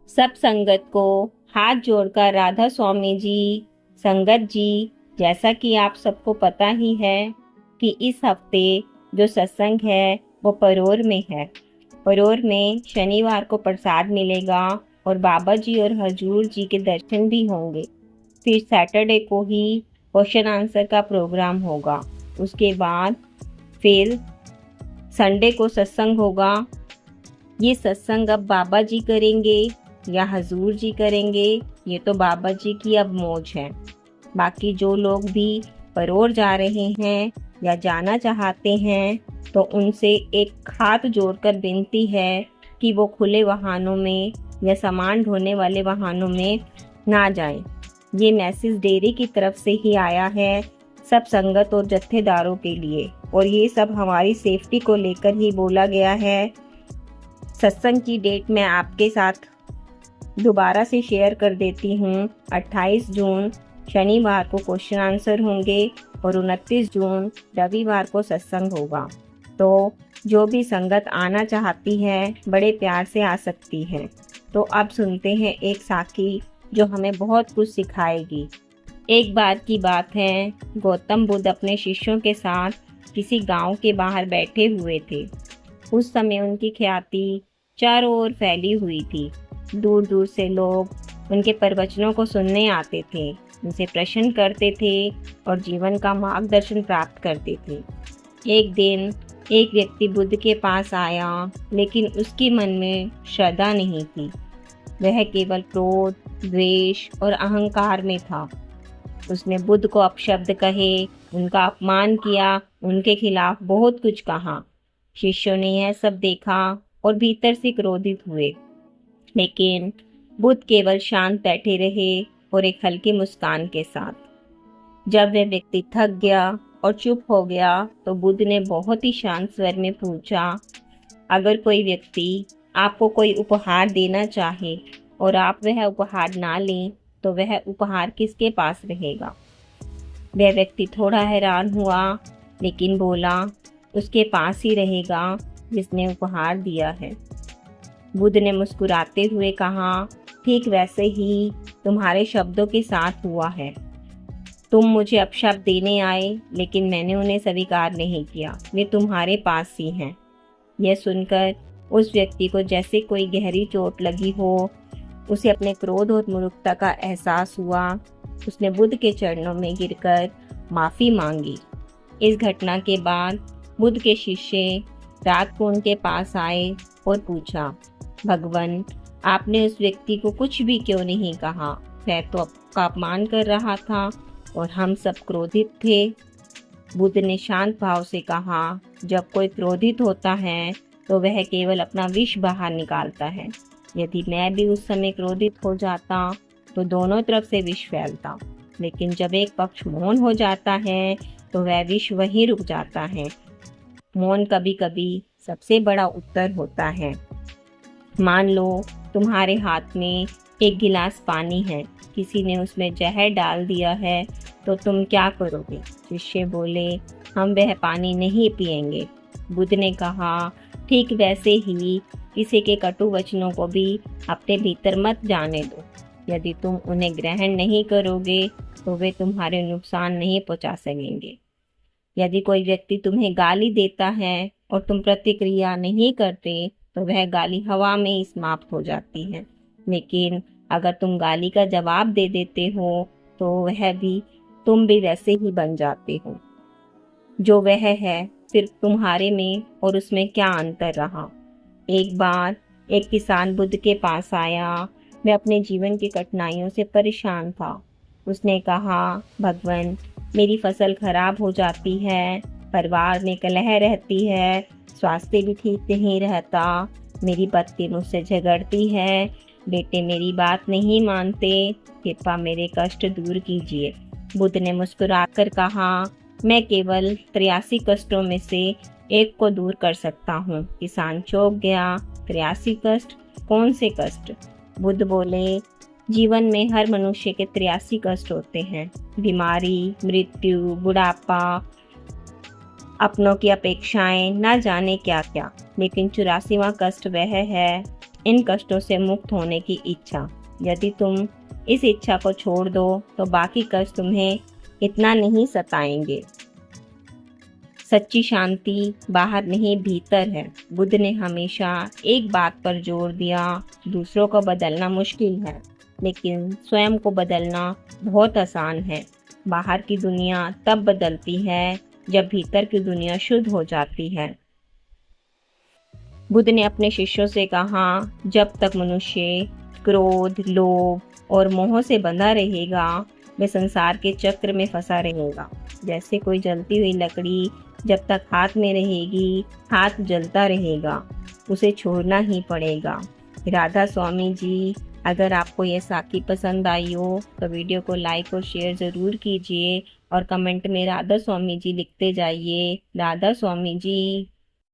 सब संगत को हाथ जोड़कर राधा स्वामी जी, संगत जी, जैसा कि आप सबको पता ही है कि इस हफ्ते जो सत्संग है वो परोर में है। परोर में शनिवार को प्रसाद मिलेगा और बाबा जी और हजूर जी के दर्शन भी होंगे। फिर सैटरडे को ही क्वेश्चन आंसर का प्रोग्राम होगा। उसके बाद फिर संडे को सत्संग होगा। ये सत्संग अब बाबा जी करेंगे या हजूर जी करेंगे, ये तो बाबा जी की अब मौज है। बाकी जो लोग भी परोर जा रहे हैं या जाना चाहते हैं तो उनसे एक हाथ जोड़कर विनती है कि वो खुले वाहनों में या सामान ढोने वाले वाहनों में ना जाएं। ये मैसेज डेयरी की तरफ से ही आया है सब संगत और जत्थेदारों के लिए, और ये सब हमारी सेफ्टी को लेकर ही बोला गया है। सत्संग की डेट मैं आपके साथ दोबारा से शेयर कर देती हूँ। 28 जून शनिवार को क्वेश्चन आंसर होंगे और 29 जून रविवार को सत्संग होगा। तो जो भी संगत आना चाहती है बड़े प्यार से आ सकती है। तो अब सुनते हैं एक साखी जो हमें बहुत कुछ सिखाएगी। एक बार की बात है, गौतम बुद्ध अपने शिष्यों के साथ किसी गांव के बाहर बैठे हुए थे। उस समय उनकी ख्याति चारों ओर फैली हुई थी। दूर दूर से लोग उनके प्रवचनों को सुनने आते थे, उनसे प्रश्न करते थे और जीवन का मार्गदर्शन प्राप्त करते थे। एक दिन एक व्यक्ति बुद्ध के पास आया, लेकिन उसके मन में श्रद्धा नहीं थी। वह केवल क्रोध, द्वेष और अहंकार में था। उसने बुद्ध को अपशब्द कहे, उनका अपमान किया, उनके खिलाफ बहुत कुछ कहा। शिष्यों ने यह सब देखा और भीतर से क्रोधित हुए, लेकिन बुद्ध केवल शांत बैठे रहे और एक हल्की मुस्कान के साथ। जब वह व्यक्ति थक गया और चुप हो गया तो बुद्ध ने बहुत ही शांत स्वर में पूछा, अगर कोई व्यक्ति आपको कोई उपहार देना चाहे और आप वह उपहार ना लें तो वह उपहार किसके पास रहेगा? वह व्यक्ति थोड़ा हैरान हुआ, लेकिन बोला, उसके पास ही रहेगा जिसने उपहार दिया है। बुद्ध ने मुस्कुराते हुए कहा, ठीक वैसे ही तुम्हारे शब्दों के साथ हुआ है। तुम मुझे अपशब्द देने आए, लेकिन मैंने उन्हें स्वीकार नहीं किया, वे तुम्हारे पास ही हैं। यह सुनकर उस व्यक्ति को जैसे कोई गहरी चोट लगी हो। उसे अपने क्रोध और मूर्खता का एहसास हुआ। उसने बुद्ध के चरणों में गिरकर माफ़ी मांगी। इस घटना के बाद बुद्ध के शिष्य रात को उनके पास आए और पूछा, भगवान, आपने उस व्यक्ति को कुछ भी क्यों नहीं कहा? वह तो आपका अपमान कर रहा था और हम सब क्रोधित थे। बुद्ध ने शांत भाव से कहा, जब कोई क्रोधित होता है तो वह केवल अपना विष बाहर निकालता है। यदि मैं भी उस समय क्रोधित हो जाता तो दोनों तरफ से विष फैलता, लेकिन जब एक पक्ष मौन हो जाता है तो वह विष वहीं रुक जाता है। मौन कभी कभी सबसे बड़ा उत्तर होता है। मान लो तुम्हारे हाथ में एक गिलास पानी है, किसी ने उसमें जहर डाल दिया है, तो तुम क्या करोगे? शिष्य बोले, हम वह पानी नहीं पिएंगे। बुद्ध ने कहा, ठीक वैसे ही किसी के कटु वचनों को भी अपने भीतर मत जाने दो। यदि तुम उन्हें ग्रहण नहीं करोगे तो वे तुम्हारे नुकसान नहीं पहुंचा सकेंगे। यदि कोई व्यक्ति तुम्हें गाली देता है और तुम प्रतिक्रिया नहीं करते तो वह गाली हवा में ही समाप्त हो जाती है, लेकिन अगर तुम गाली का जवाब दे देते हो तो तुम भी वैसे ही बन जाते हो। जो वह है सिर्फ तुम्हारे में और उसमें क्या अंतर रहा। एक बार एक किसान बुद्ध के पास आया। वह अपने जीवन की कठिनाइयों से परेशान था। उसने कहा, भगवान, मेरी फसल खराब हो जाती है, परिवार में कलह रहती है, स्वास्थ्य भी ठीक नहीं रहता, मेरी पत्नी मुझसे झगड़ती है, बेटे मेरी बात नहीं मानते, कृपया मेरे कष्ट दूर कीजिए। बुद्ध ने मुस्कुराकर कहा, मैं केवल 83 कष्टों में से एक को दूर कर सकता हूँ। किसान चौंक गया, 83 कष्ट? कौन से कष्ट? बुद्ध बोले, जीवन में हर मनुष्य के 83 कष्ट होते हैं, बीमारी, मृत्यु, बुढ़ापा, अपनों की अपेक्षाएं, ना जाने क्या क्या, लेकिन 84वां कष्ट वह है इन कष्टों से मुक्त होने की इच्छा। यदि तुम इस इच्छा को छोड़ दो तो बाकी कष्ट तुम्हें इतना नहीं सताएंगे। सच्ची शांति बाहर नहीं भीतर है। बुद्ध ने हमेशा एक बात पर जोर दिया, दूसरों को बदलना मुश्किल है लेकिन स्वयं को बदलना बहुत आसान है। बाहर की दुनिया तब बदलती है जब भीतर की दुनिया शुद्ध हो जाती है। बुद्ध ने अपने शिष्यों से कहा, जब तक मनुष्य क्रोध, लोभ और मोह से बंधा रहेगा वह संसार के चक्र में फंसा रहेगा। जैसे कोई जलती हुई लकड़ी जब तक हाथ में रहेगी हाथ जलता रहेगा, उसे छोड़ना ही पड़ेगा। राधा स्वामी जी, अगर आपको ये साखी पसंद आई हो तो वीडियो को लाइक और शेयर ज़रूर कीजिए और कमेंट में राधा स्वामी जी लिखते जाइए। राधा स्वामी जी।